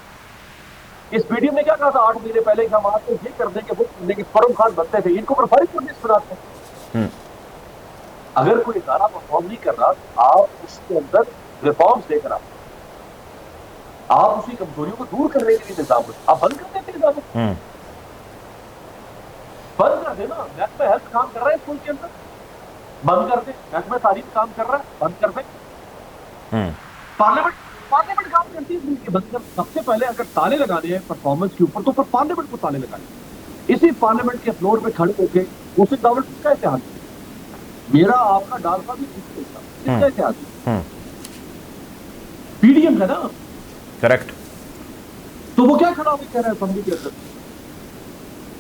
इस पीडीएम ने क्या कहा था 8 महीने पहले कि हम आपको ये कर देंगे, वो कर देंगे, फर्म खान बनते थे, इनको पर फारिग पुलिस बनाते हैं। अगर कोई इदारा परफॉर्म नहीं कर रहा तो आप उसके अंदर रिफॉर्म्स लेकर आप उसकी कमजोरियों को दूर करने के लिए निजाम आप बंद कर देते निजाम, बंद कर देना। महकमा हेल्थ काम कर रहा है स्कूल के अंदर, बंद कर दे। महकमा तारीफ काम कर रहा है, बंद कर दे। पार्लियामेंट काम करती है मिलकर बंद कर। सबसे पहले अगर ताले लगाने हैं परफॉर्मेंस के ऊपर तो फिर पार्लियामेंट को ताले लगाने। इसी पार्लियामेंट के फ्लोर पे खड़े होकर उसे गवर्नमेंट का इतिहास, मेरा आपका डालसा भी किसका इतिहास, पीडीएम है ना, करेक्ट। तो वो क्या खड़ा होकर कह रहा है असेंबली के अंदर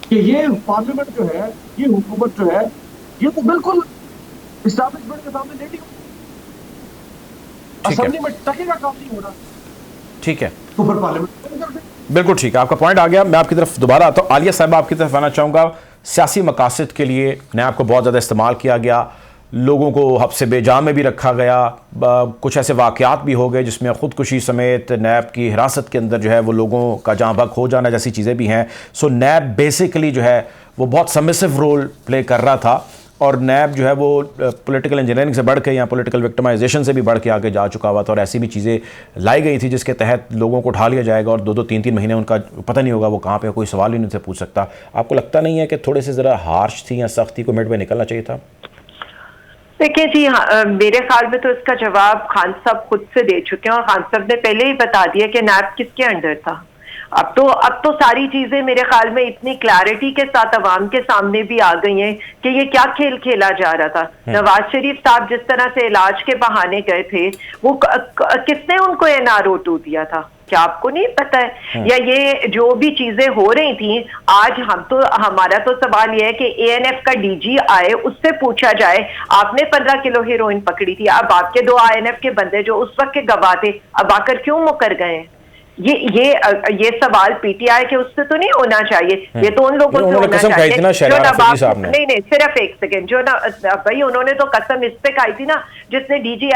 कि ये पार्लियामेंट जो है, ये हुकूमत जो है, ये तो बिल्कुल इस्टेब्लिशमेंट के सामने लेटी हुई, असेंबली में टकेगा काम नहीं हो रहा। ठीक है, तो फिर पार्लियामेंट बिल्कुल ठीक है, आपका पॉइंट आ गया। मैं आपकी तरफ दोबारा आता हूँ। आलिया साहब, आपकी तरफ आना चाहूँगा। सियासी मकासद के लिए नैब को बहुत ज़्यादा इस्तेमाल किया गया, लोगों को हब्से बेजा में भी रखा गया, कुछ ऐसे वाक़यात भी हो गए जिसमें ख़ुदकुशी समेत नैब की हिरासत के अंदर जो है वो लोगों का जहाँ बक हो जाना जैसी चीज़ें भी हैं। सो नैब बेसिकली जो है वो बहुत सबमिसिव रोल प्ले कर रहा था, और नैब जो है वो पॉलिटिकल इंजीनियरिंग से बढ़ के या पॉलिटिकल विक्टिमाइजेशन से भी बढ़ के आगे जा चुका हुआ था, और ऐसी भी चीज़ें लाई गई थी जिसके तहत लोगों को उठा लिया जाएगा और 2-2, 3-3 महीने उनका पता नहीं होगा वो कहाँ पे, कोई सवाल ही नहीं उनसे पूछ सकता। आपको लगता नहीं है कि थोड़े से ज़रा हार्श थी या सख्ती को मिड में निकलना चाहिए था? देखिए जी, मेरे ख्याल में तो इसका जवाब खान साहब खुद से दे चुके हैं, और खान साहब ने पहले ही बता दिया कि नैब किसके अंडर था। अब तो सारी चीजें मेरे ख्याल में इतनी क्लैरिटी के साथ अवाम के सामने भी आ गई हैं कि ये क्या खेल खेला जा रहा था। नवाज शरीफ साहब जिस तरह से इलाज के बहाने गए थे, वो किसने उनको NRO-2 दिया था, क्या आपको नहीं पता है? या ये जो भी चीजें हो रही थी, आज हमारा तो सवाल ये है कि ANF का DG आए, उससे पूछा जाए आपने 15 किलो हेरोइन पकड़ी थी, अब आपके 2 INF के बंदे जो उस वक्त के गवाह थे अब आकर क्यों मुकर गए? ये सवाल PTI के उससे तो नहीं होना चाहिए, ये तो उन लोगों से होना चाहिए जो नवाब, नहीं सिर्फ एक सेकेंड, जो ना भाई उन्होंने तो कसम इस पे खाई थी ना, जिसने DG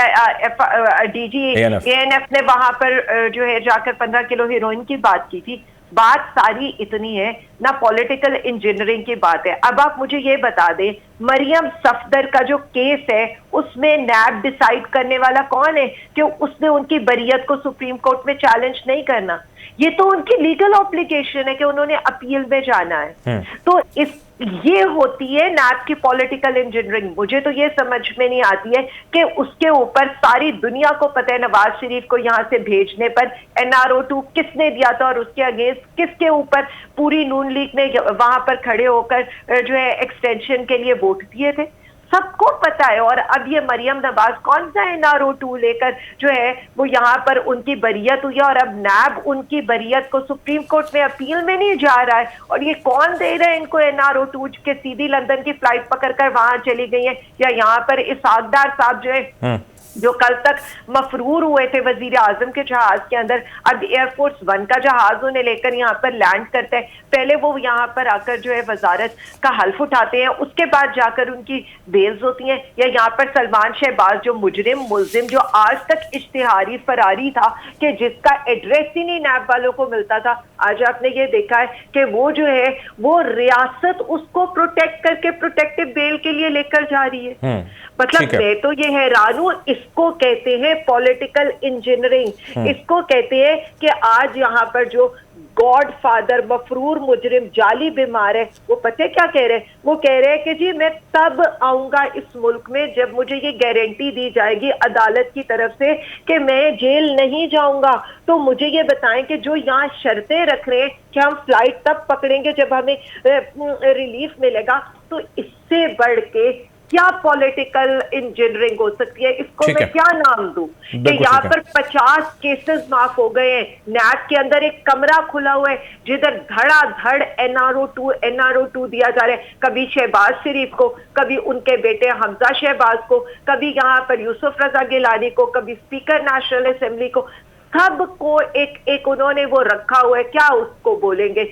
ANF ने वहां पर जो है जाकर 15 किलो हीरोइन की बात की थी। बात सारी इतनी है ना, पॉलिटिकल इंजीनियरिंग की बात है। अब आप मुझे ये बता दें, मरियम सफदर का जो केस है उसमें नैब डिसाइड करने वाला कौन है कि उसने उनकी बरियत को सुप्रीम कोर्ट में चैलेंज नहीं करना? ये तो उनकी लीगल ऑब्लिगेशन है कि उन्होंने अपील में जाना है। तो ये होती है नैब की पॉलिटिकल इंजीनियरिंग। मुझे तो ये समझ में नहीं आती है कि उसके ऊपर सारी दुनिया को पता है नवाज शरीफ को यहाँ से भेजने पर NRO-2 किसने दिया था और उसके अगेंस्ट किसके ऊपर पूरी नून लीग ने वहां पर खड़े होकर जो है एक्सटेंशन के लिए वोट दिए थे, सबको पता है। और अब ये मरियम नवाज कौन सा NRO-2 लेकर जो है वो यहाँ पर उनकी बरियत हुई है, और अब नैब उनकी बरियत को सुप्रीम कोर्ट में अपील में नहीं जा रहा है, और ये कौन दे रहा है इनको NRO-2 के सीधी लंदन की फ्लाइट पकड़कर वहां चली गई है, या यहाँ पर इसाकदार साहब जो है जो कल तक मफरूर हुए थे वजीर आजम के जहाज के अंदर, अब एयरफोर्स 1 का जहाज उन्हें लेकर यहाँ पर लैंड करते हैं। पहले वो यहाँ पर आकर जो है वजारत का हल्फ उठाते हैं, उसके बाद जाकर उनकी बेल्स होती हैं। या यहाँ पर सलमान शहबाज जो मुलजिम जो आज तक इश्तिहारी फरारी था कि जिसका एड्रेस ही नहीं नैब वालों को मिलता था, आज आपने ये देखा है कि वो जो है वो रियासत उसको प्रोटेक्ट करके प्रोटेक्टिव बेल के लिए लेकर जा रही है। मतलब मैं तो ये हैरान हूं, इसको कहते हैं पॉलिटिकल इंजीनियरिंग। इसको कहते हैं कि आज यहाँ पर जो गॉड फादर मफरूर मुजरिम जाली बीमार है, वो पता क्या कह रहे हैं? वो कह रहे हैं कि जी मैं तब आऊंगा इस मुल्क में जब मुझे ये गारंटी दी जाएगी अदालत की तरफ से कि मैं जेल नहीं जाऊंगा। तो मुझे ये बताएं कि जो यहाँ शर्तें रख रहे हैं कि हम फ्लाइट तब पकड़ेंगे जब हमें रिलीफ मिलेगा, तो इससे बढ़ के क्या पॉलिटिकल इंजीनियरिंग हो सकती है? इसको मैं क्या नाम दूं कि यहाँ पर 50 केसेस माफ हो गए हैं। नैब के अंदर एक कमरा खुला हुआ है जिधर धड़ाधड़ NRO-2 दिया जा रहा है, कभी शहबाज शरीफ को, कभी उनके बेटे हमजा शहबाज को, कभी यहाँ पर यूसुफ रजा गिलानी को, कभी स्पीकर नेशनल असेंबली को, सबको एक उन्होंने वो रखा हुआ है, क्या उसको बोलेंगे,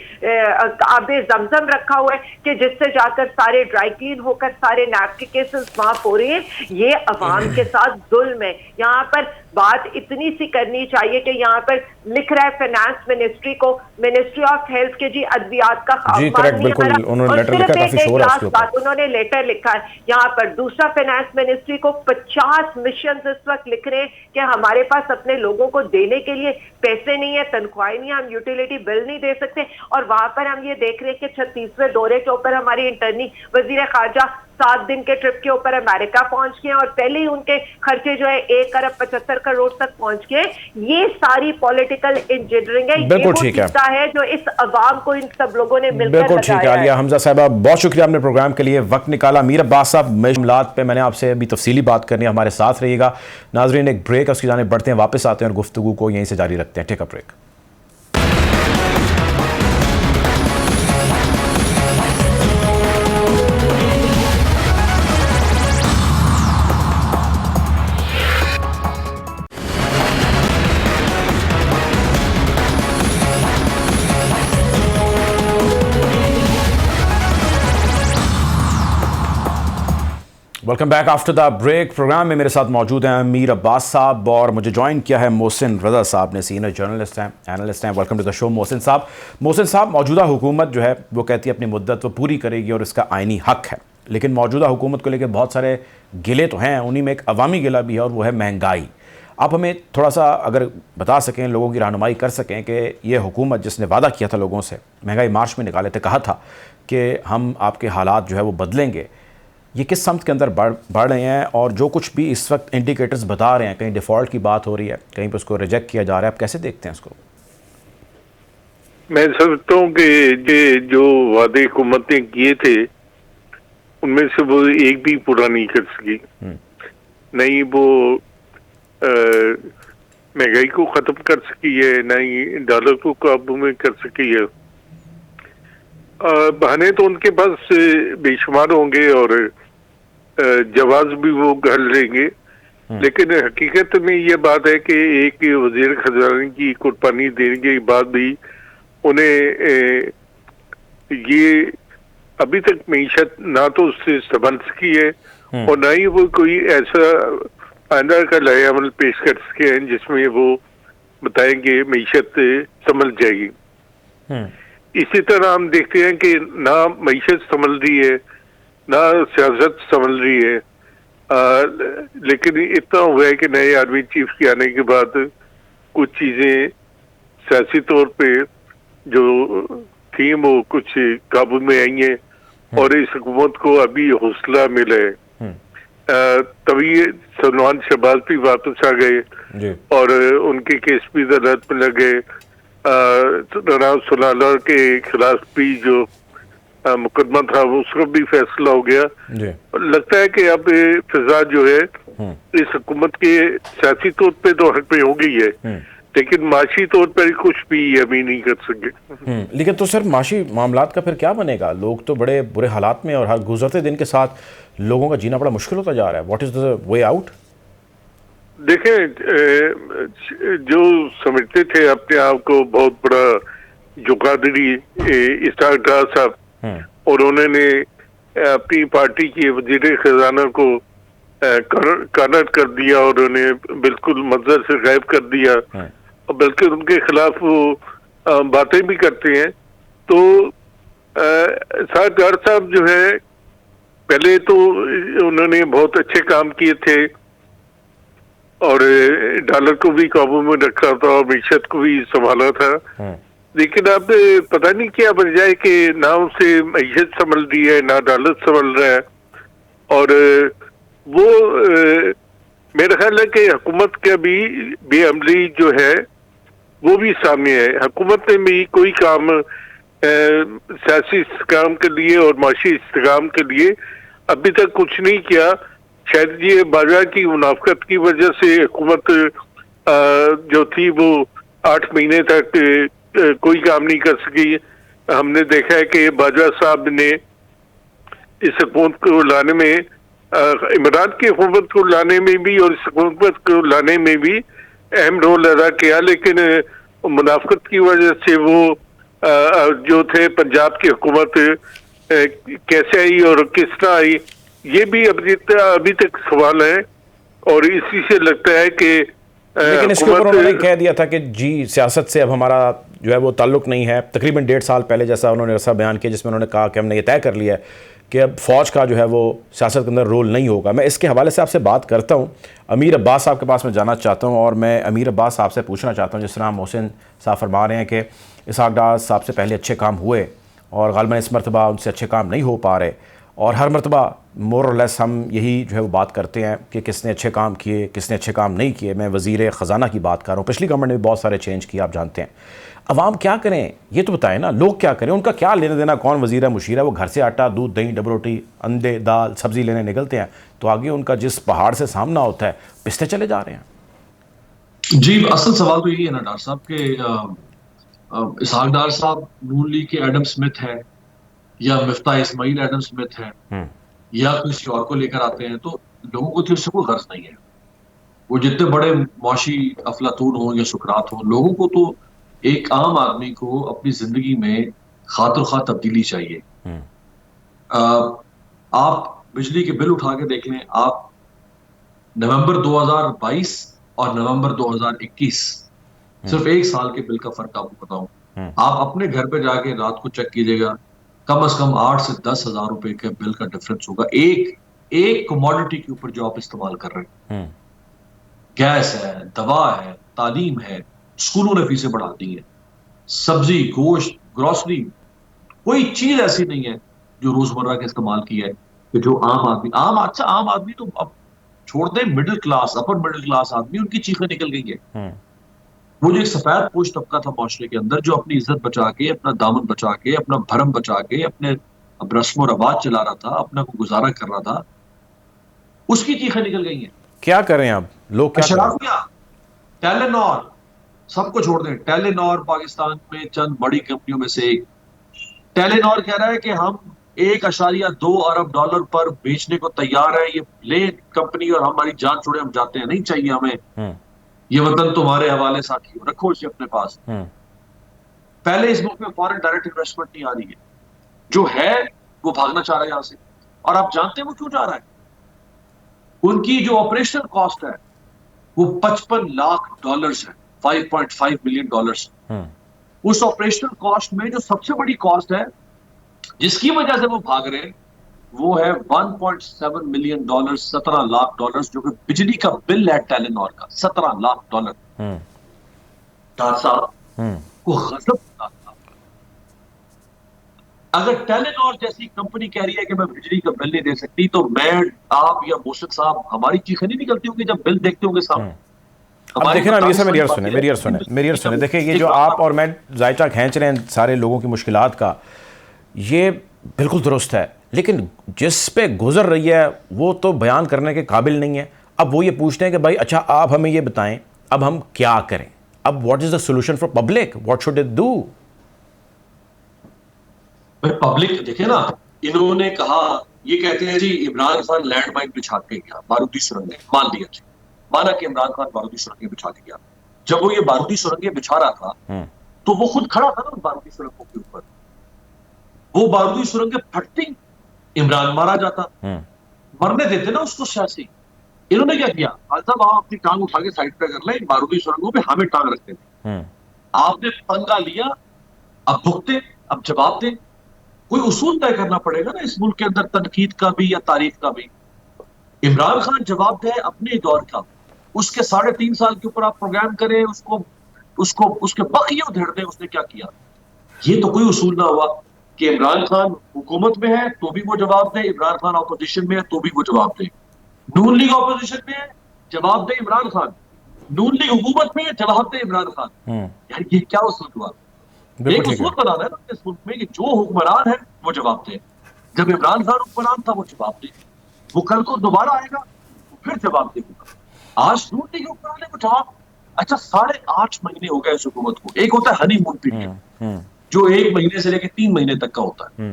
आबे जमजम रखा हुआ है कि जिससे जाकर सारे ड्राई क्लीन होकर सारे नैब के केसेस माफ हो रहे हैं। ये अवाम के साथ जुल्म है। यहाँ पर बात इतनी सी करनी चाहिए कि यहाँ पर लिख रहा है फाइनेंस मिनिस्ट्री को, मिनिस्ट्री ऑफ हेल्थ के जी अद्वियात का जी करेक्ट, बिल्कुल उन्होंने लेटर लिखा, काफी शोर है उसके ऊपर। उन्होंने लेटर लिखा है यहाँ पर। दूसरा, फाइनेंस मिनिस्ट्री को 50 मिशन इस वक्त लिख रहे हैं कि हमारे पास अपने लोगों को देने के लिए पैसे नहीं है, तनख्वाहें नहीं है, हम यूटिलिटी बिल नहीं दे सकते। और वहां पर हम ये देख रहे हैं कि 36वें दौरे के ऊपर हमारी इंटरनी वजीर खारजा 7 दिन के ट्रिप के ऊपर अमेरिका पहुंच गए और पहले ही उनके खर्चे जो है 1 अरब 75 करोड़ तक पहुंच गए। ये सारी पॉलिटिकल इंजीनियरिंग है, बिल्कुल ठीक है जो इस अवाम को इन सब लोगों ने मिलकर बिल्कुल ठीक है। आलिया हमजा साहबा, बहुत शुक्रिया आपने प्रोग्राम के लिए वक्त निकाला। मीर अब्बास साहब, मामलात पे मैंने आपसे अभी तफसीली बात करनी है, हमारे साथ रहिएगा। नाजरीन एक ब्रेक, उसकी जाने बढ़ते हैं, वापस आते हैं और गुफ्तगू को यहीं से जारी रखते हैं। Take a break. Welcome back after the break. Programme में मेरे साथ मौजूद हैं मीर अब्बास साहब और मुझे ज्वाइन किया है मोहसिन रज़ा साहब ने, सीनियर जर्नलिस्ट हैं, एनालिस्ट हैं। Welcome to the show Mohsin sahab. Mohsin साहब, मौजूदा हुकूमत जो है वो कहती है अपनी मुद्दत वो पूरी करेगी और इसका आइनी हक है, लेकिन मौजूदा हुकूमत को लेकर बहुत सारे गिले तो हैं, उन्हीं में एक अवामी गिला भी है और वो है महंगाई। आप हमें थोड़ा सा अगर बता सकें, लोगों की रहनुमाई कर सकें कि ये हुकूमत जिसने वादा किया था लोगों से, महंगाई मार्च में निकाले थे, कहा था कि हम आपके हालात जो है वो बदलेंगे, ये किस समत के अंदर बढ़ रहे हैं? और जो कुछ भी इस वक्त इंडिकेटर्स बता रहे हैं, कहीं डिफ़ॉल्ट की बात हो रही है, कहीं पर उसको रिजेक्ट किया जा रहा है, आप कैसे देखते हैं इसको? मैं समझता हूँ कि जो वादे हुकूमत ने किए थे उनमें से वो एक भी पूरा नहीं कर सकी। नहीं वो महंगाई को ख़त्म कर सकी है, ना ही डॉलर को काबू में कर सकी है। बहाने तो उनके पास बेशुमार होंगे और जवाब भी वो घर लेंगे, लेकिन हकीकत में ये बात है कि एक वजीर खजाना की कुर्बानी देने के बाद भी उन्हें ये अभी तक मईशत ना तो उससे संभल सकी है और ना ही वो कोई ऐसा आइंदा का लाए अमल पेश कर सके हैं जिसमें वो बताएंगे मईशत संभल जाएगी। इसी तरह हम देखते हैं कि ना मईशत संभल रही है ना सियासत संभल रही है, लेकिन इतना हुआ है कि नए आर्मी चीफ के आने के बाद कुछ चीजें सियासी तौर पे जो थी वो कुछ काबू में आई हैं और इस हुकूमत को अभी हौसला मिला है। तभी सलमान शहबाज भी वापस आ गए और उनके केस भी अदालत में लगे। राना सुलाला के खिलाफ भी जो मुकदमा था उसका भी फैसला हो गया। लगता है कि अब फिजा जो है इस हुकूमत के सियासी तौर पे तो हक पे हो गई है, लेकिन माशी तौर पर कुछ भी अभी नहीं कर सके। लेकिन तो सर माशी मामलात का फिर क्या बनेगा? लोग तो बड़े बुरे हालात में और हर गुजरते दिन के साथ लोगों का जीना बड़ा मुश्किल होता जा रहा है। What is the way out? देखें, जो समझते थे अपने आप को बहुत बड़ा जुकादरी इस्तार साहब, और उन्होंने अपनी पार्टी के वजीर खजाना को कानर कर दिया और उन्हें बिल्कुल मंजर से गायब कर दिया, और बल्कि उनके खिलाफ वो बातें भी करते हैं। तो सरदार साहब जो है पहले तो उन्होंने बहुत अच्छे काम किए थे और डॉलर को भी काबू में रखा था और मीशत को भी संभाला था, लेकिन अब पता नहीं क्या बन जाए कि ना उनसे मीशत संभल रही है ना डॉलर संभल रहा है। और वो मेरा ख्याल है कि हुकूमत का भी बेअमली जो है वो भी सामने है। हुकूमत ने भी कोई काम सियासी इस्तेकाम के लिए और माशी इस्तेकाम के लिए अभी तक कुछ नहीं किया। शायद ये बाजार की मुनाफकत की वजह से हुकूमत जो थी वो 8 महीने तक कोई काम नहीं कर सकी। हमने देखा है कि बाजवा साहब ने इस हुकूमत को लाने में, इमरान की हुकूमत को लाने में भी और इस हुकूमत को लाने में भी अहम रोल अदा किया, लेकिन मुनाफकत की वजह से वो जो थे पंजाब की हुकूमत कैसे आई और किस तरह आई, ये भी अभी तक सवाल है। और इसी से लगता है कि लेकिन इसके ऊपर उन्होंने कह दिया था कि जी सियासत से अब हमारा जो है वो ताल्लुक नहीं है। तकरीबन 1.5 साल पहले जैसा उन्होंने ऐसा बयान किया जिसमें उन्होंने कहा कि हमने ये तय कर लिया है कि अब फ़ौज का जो है वो सियासत के अंदर रोल नहीं होगा। मैं इसके हवाले से आपसे बात करता हूँ। अमीर अब्बास साहब के पास मैं जाना चाहता हूँ और मैं अमीर अब्बास साहब से पूछना चाहता हूँ, जिस तरह मोहसिन साहब फरमा रहे हैं कि इसहाक डार साहब से पहले अच्छे काम हुए और ग़ालिबन इस मरतबा उनसे अच्छे काम नहीं हो पा रहे, और हर मरतबा मोर और लेस हम यही जो है वो बात करते हैं कि किसने अच्छे काम किए किसने अच्छे काम नहीं किए। मैं वज़ीर ख़जाना की बात कर रहा हूँ। पिछली गवर्नमेंट ने भी बहुत सारे चेंज किए, आप जानते हैं। अवाम क्या करें ये तो बताएं ना, लोग क्या करें, उनका क्या लेना देना, कौन वज़ीर है मुशीर है, वो घर से आटा दूध दही डबल रोटी अंडे दाल सब्ज़ी लेने निकलते हैं तो आगे उनका जिस पहाड़ से सामना होता है पिसते चले जा रहे हैं। जी, असल सवाल तो यही है ना डार साहब के इसहाक डार साहब नून लीग के एडम स्मिथ है या मिफ्ता इस्माइल एडम स्मिथ है या किसी और को लेकर आते हैं, तो लोगों को तो इससे कोई गर्ज नहीं है। वो जितने बड़े मुआशी अफलातून हो या सुकरात हो, लोगों को तो एक आम आदमी को अपनी जिंदगी में खातिर खा तब्दीली चाहिए। आप बिजली के बिल उठा के देख लें, आप नवंबर 2022 और नवंबर 2021 सिर्फ 1 साल के बिल का फर्क आपको बताऊं, आप अपने घर पे जाके रात को चेक कीजिएगा, कम से कम 8 से 10 हजार रुपए के बिल का डिफरेंस होगा एक कमोडिटी के ऊपर जो आप इस्तेमाल कर रहे हैं। गैस है, दवा है, तालीम है, स्कूलों ने फीसें बढ़ा दी है, सब्जी गोश्त ग्रोसरी, कोई चीज ऐसी नहीं है जो रोजमर्रा के इस्तेमाल की है कि जो आम आदमी तो अब छोड़ दें, middle class upper middle class आदमी, उनकी चीखें निकल गई है। वो जो एक सफेद पोश तबका था माशरे के अंदर जो अपनी इज्जत बचा के, अपना दामन बचा के, अपना भरम बचा के, अपने रस्म और रवाज चला रहा था, अपना को गुजारा कर रहा था, उसकी चीखें निकल गई हैं। क्या करें अब लोग, क्या अशराफिया, टेलेनॉर, सबको छोड़ दें। टेलेनॉर पाकिस्तान में चंद बड़ी कंपनियों में से एक। टेलेनॉर कह रहा है कि हम 1.2 अरब डॉलर पर बेचने को तैयार है, ये ले कंपनी और हमारी जान छोड़े, हम जाते हैं, नहीं चाहिए हमें, ये वतन तुम्हारे हवाले साथियों, रखो इसे अपने पास। पहले इस मुल्क में फॉरेन डायरेक्ट इन्वेस्टमेंट नहीं आ रही है, जो है वो भागना चाह रहा है यहां से। और आप जानते हैं वो क्यों जा रहा है? उनकी जो ऑपरेशनल कॉस्ट है वो 55 लाख डॉलर्स है, 5.5 मिलियन डॉलर्स। उस ऑपरेशनल कॉस्ट में जो सबसे बड़ी कॉस्ट है जिसकी वजह से वो भाग रहे हैं वो है 1.7 मिलियन डॉलर, 17 लाख डॉलर, जो कि बिजली का बिल है टेलेनॉर का, 17 लाख डॉलर। को गजब था। अगर टेलेनॉर जैसी कंपनी कह रही है कि मैं बिजली का बिल नहीं दे सकती, तो मैं, आप या मोहसिन साहब, हमारी चीखें नहीं निकलती होंगी जब बिल देखते होंगे साहब। अब देखें ना, मेरी अर्ज सुने, देखिए ये जो आप और मैं जायचा खींच रहे हैं सारे लोगों की मुश्किलात का, ये बिल्कुल दुरुस्त है, लेकिन जिस पे गुजर रही है वो तो बयान करने के काबिल नहीं है। अब वो ये पूछते हैं कि भाई अच्छा आप हमें ये बताएं अब हम क्या करें, अब what is the solution for public, what should it do? Public देखे ना, इन्होंने कहा, ये कहते हैं जी इमरान खान लैंड माइन बिछा के गया, बारूदी सुरंगें, मान लिया जी, माना कि इमरान खान बारूदी सुरंगें बिछा के गया। जब वो ये बारूदी सुरंगें बिछा रहा था तो वो खुद खड़ा था ना उन बारूदी सुरंगों के ऊपर। वो बारूदी सुरंगें फटती, इमरान मारा जाता, मरने देते ना उसको सियासी। इन्होंने क्या किया, साहब आप अपनी टांग उठा के साइड पे कर लें, बारूदी सुरंगों पे हमें टांग रखते थे। आपने पंगा लिया, अब भुगते, अब जवाब दें। कोई उसूल तय करना पड़ेगा ना इस मुल्क के अंदर, तनकीद का भी या तारीफ का भी। इमरान खान जवाब दे अपने दौर का, उसके 3.5 साल के ऊपर आप प्रोग्राम करें, उसको उसके बखिए उधेड़ दें उसने क्या किया। ये तो कोई उसूल ना हुआ कि इमरान खान हुकूमत में है तो भी वो जवाब दे, इमरान खान ऑपोजिशन में है तो भी वो जवाब दे। नून लीग ऑपोजिशन में है, जवाब दे इमरान खान, नून लीग हुकूमत में है, जवाब दे इमरान खान। यार ये क्या उसूल हुआ? एक उसूल बनाना है ना इस मुल्क में कि जो हुक्मरान है वो जवाब दे। जब इमरान खान हुक्मरान था वो जवाब दे, वो कल को दोबारा आएगा तो फिर जवाब देगा। आज नून लीग हुक्मरान है वो जवाब। अच्छा 8.5 महीने हो गए इस हुकूमत को। एक होता है हनीमून पीरियड जो 1 महीने से लेकर 3 महीने तक का होता है,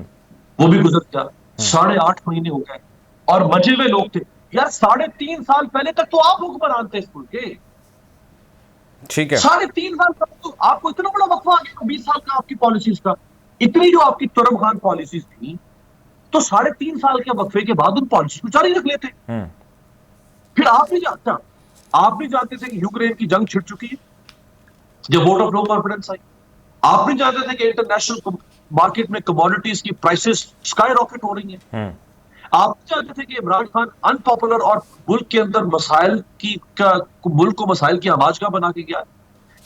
वो भी गुजर गया। 8.5 महीने हो गए और मजे हुए लोग थे यार। 3.5 साल पहले तक तो आप हुक्मरान थे इस मुल्क के, ठीक है। 3.5 साल तक तो आपको इतना बड़ा वक्फा आ गया, 20 साल का आपकी पॉलिसीज का, इतनी जो आपकी तुरम खान पॉलिसीज थी, तो 3.5 साल के वक्फे के बाद उन पॉलिसी को जारी रख लेते। फिर आप नहीं जानता आप भी जानते थे कि यूक्रेन की जंग छिड़ चुकी है जब वोट ऑफ नो कॉन्फिडेंस आई। आप भी जानते थे कि इंटरनेशनल मार्केट में कमोडिटीज की प्राइसेस स्काई रॉकेट हो रही हैं। आप भी जानते थे कि इमरान खान अनपॉपुलर और मुल्क के अंदर मुल्क को मसाइल की आवाजगाह बना के गया।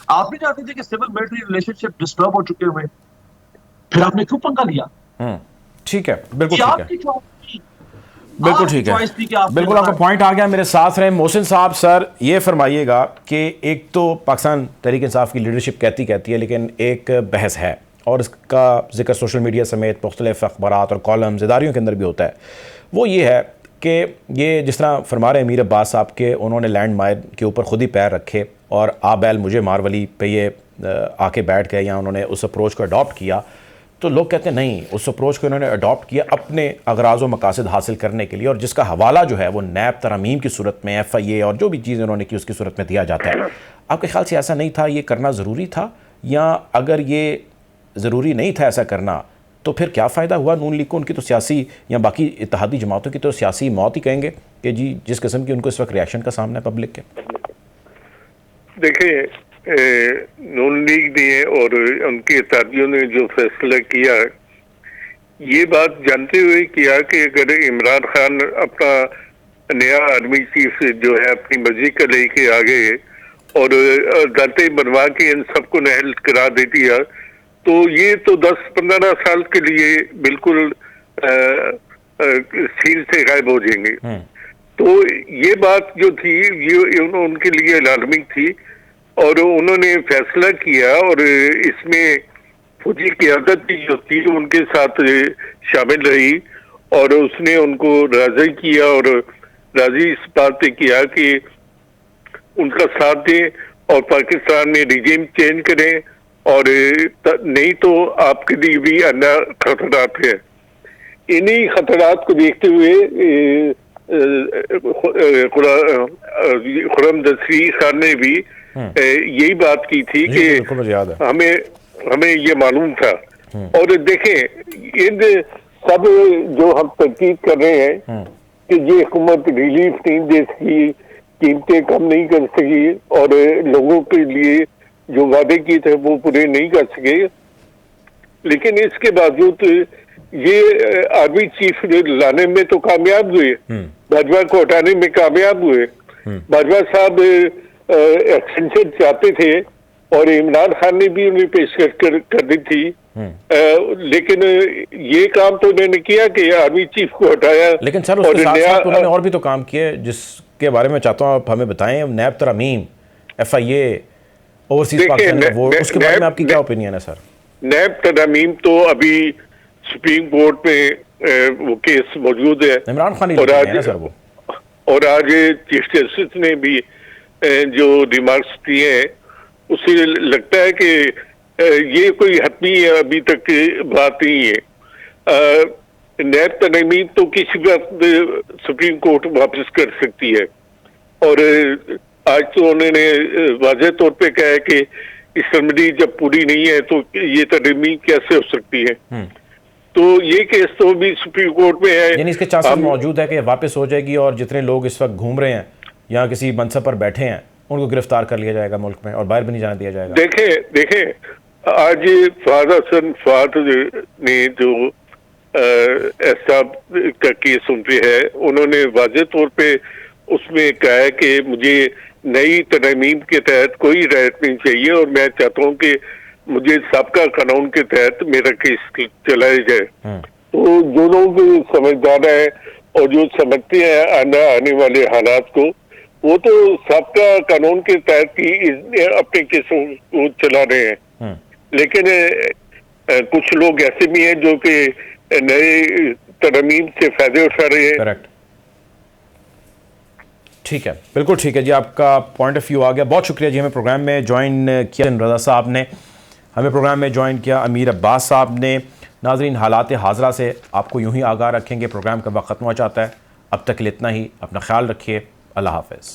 आप भी जानते थे कि सिविल मिलिट्री रिलेशनशिप डिस्टर्ब हो चुके हुए, फिर आपने क्यों पंगा लिया? ठीक है, बिल्कुल ठीक है, बिल्कुल ठीक है, बिल्कुल आपका पॉइंट आ गया। मेरे साथ रहे मोहसिन साहब। सर ये फरमाइएगा कि एक तो पाकिस्तान तहरीक इंसाफ की लीडरशिप कहती है, लेकिन एक बहस है और इसका जिक्र सोशल मीडिया समेत मुख्तलिफ अखबारात और कॉलम्स इदारियों के अंदर भी होता है। वो ये है कि ये जिस तरह फरमा रहे अमीर अब्बास साहब के उन्होंने लैंड माइन के ऊपर ख़ुद ही पैर रखे और आ बैल मुझे मारवली पे ये आके बैठ गए या उन्होंने उस अप्रोच को अडॉप्ट किया, तो लोग कहते हैं नहीं, उस अप्रोच को इन्होंने अडॉप्ट किया अपने अगराज़ व मकासद हासिल करने के लिए, और जिसका हवाला जो है वो नैब तरमीम की सूरत में FIA और जो भी चीज़ें उन्होंने की उसकी सूरत में दिया जाता है। आपके ख्याल से ऐसा नहीं था, ये करना ज़रूरी था? या अगर ये ज़रूरी नहीं था ऐसा करना तो फिर क्या फ़ायदा हुआ नून लीग को? उनकी तो सियासी या बाकी इत्तेहादी जमातों की तो सियासी मौत ही कहेंगे कि जी जिस किस्म की उनको इस वक्त रिएक्शन का सामना है पब्लिक के। देखिए, नून लीग ने और उनके इत्तेहादियों ने जो फैसला किया, ये बात जानते हुए किया कि अगर इमरान खान अपना नया आर्मी चीफ जो है अपनी मर्जी का लेके आ गए और दांतें बनवा के इन सबको नहल करा दे दिया, तो ये तो 10-15 साल के लिए बिल्कुल सीन से गायब हो जाएंगे। तो ये बात जो थी ये उनके लिए अलार्मिंग थी और उन्होंने फैसला किया और इसमें फौजी क़यादत जो थी उनके साथ शामिल रही और उसने उनको राज़ी किया और राज़ी इस बात पे किया कि उनका साथ दें और पाकिस्तान में रिजीम चेंज करें और नहीं तो आपके लिए भी अन्य खतरात है। इन्हीं खतरात को देखते हुए खुर्रम दस्तगीर खान ने भी यही बात की थी कि हमें ये मालूम था। और देखें, इन सब जो हम तनकीद कर रहे हैं कि ये हुकूमत रिलीफ नहीं दे सकी, कीमतें कम नहीं कर सकी और लोगों के लिए जो वादे किए थे वो पूरे नहीं कर सके, लेकिन इसके बावजूद ये आर्मी चीफ लाने में तो कामयाब हुए, बाजवा को हटाने में कामयाब हुए। बाजवा साहब एक्सटेंशन चाहते थे और इमरान खान ने भी उन्हें पेशकश कर दी थी, लेकिन ये काम तो उन्होंने किया कि आर्मी चीफ को हटाया। लेकिन सर उसके साथ साथ उन्होंने और भी तो काम किए जिसके बारे में चाहता हूँ आप हमें बताएं। नैब तरमीम, FIA, ओवरसीज पाकिस्तान वोट, उसके बारे में आपकी क्या ओपिनियन है सर? नैब तरमीम तो अभी सुप्रीम कोर्ट में वो केस मौजूद है, इमरान खान और आज चीफ जस्टिस ने भी जो रिमार्क्स दिए हैं उससे लगता है कि ये कोई हतमी अभी तक बात नहीं है। नैब तरमीम तो किसी वक्त सुप्रीम कोर्ट वापस कर सकती है और आज तो उन्होंने वाज़ेह तौर पे कहा है कि इस रेमेडी जब पूरी नहीं है तो ये तरमीम कैसे हो सकती है। तो ये केस तो भी सुप्रीम कोर्ट में है, यानी इसके चांसेस मौजूद है कि वापस हो जाएगी और जितने लोग इस वक्त घूम रहे हैं या किसी मनसब पर बैठे हैं उनको गिरफ्तार कर लिया जाएगा मुल्क में और बाहर भी नहीं जाने दिया जाएगा। देखें आज फवाद हसन फवाद ने जो ऐसा का केस उन पे है, उन्होंने वाज़ेह तौर पे उसमें कहा है कि मुझे नई तरमीम के तहत कोई रियायत नहीं चाहिए और मैं चाहता हूँ कि मुझे साबका कानून के तहत मेरा केस चलाया जाए। तो जो लोग समझदार हैं और जो समझते हैं आने वाले हालात को, वो तो साबका कानून के तहत ही अपने केसों को चला रहे हैं। लेकिन कुछ लोग ऐसे भी हैं जो कि नए तरमीम से फायदे उठा रहे हैं। करेक्ट, ठीक है, बिल्कुल ठीक है जी, आपका पॉइंट ऑफ व्यू आ गया। बहुत शुक्रिया जी, हमें प्रोग्राम में ज्वाइन किया रज़ा साहब ने, हमें प्रोग्राम में ज्वाइन किया अमीर अब्बास साहब ने। नाज़रीन, हालात हाज़रा से आपको यूं ही आगाह रखेंगे। प्रोग्राम का वक्त खत्म हो जाता है। अब तक के लिए इतना ही। अपना ख्याल रखिए। अल्लाह हाफ़िज़।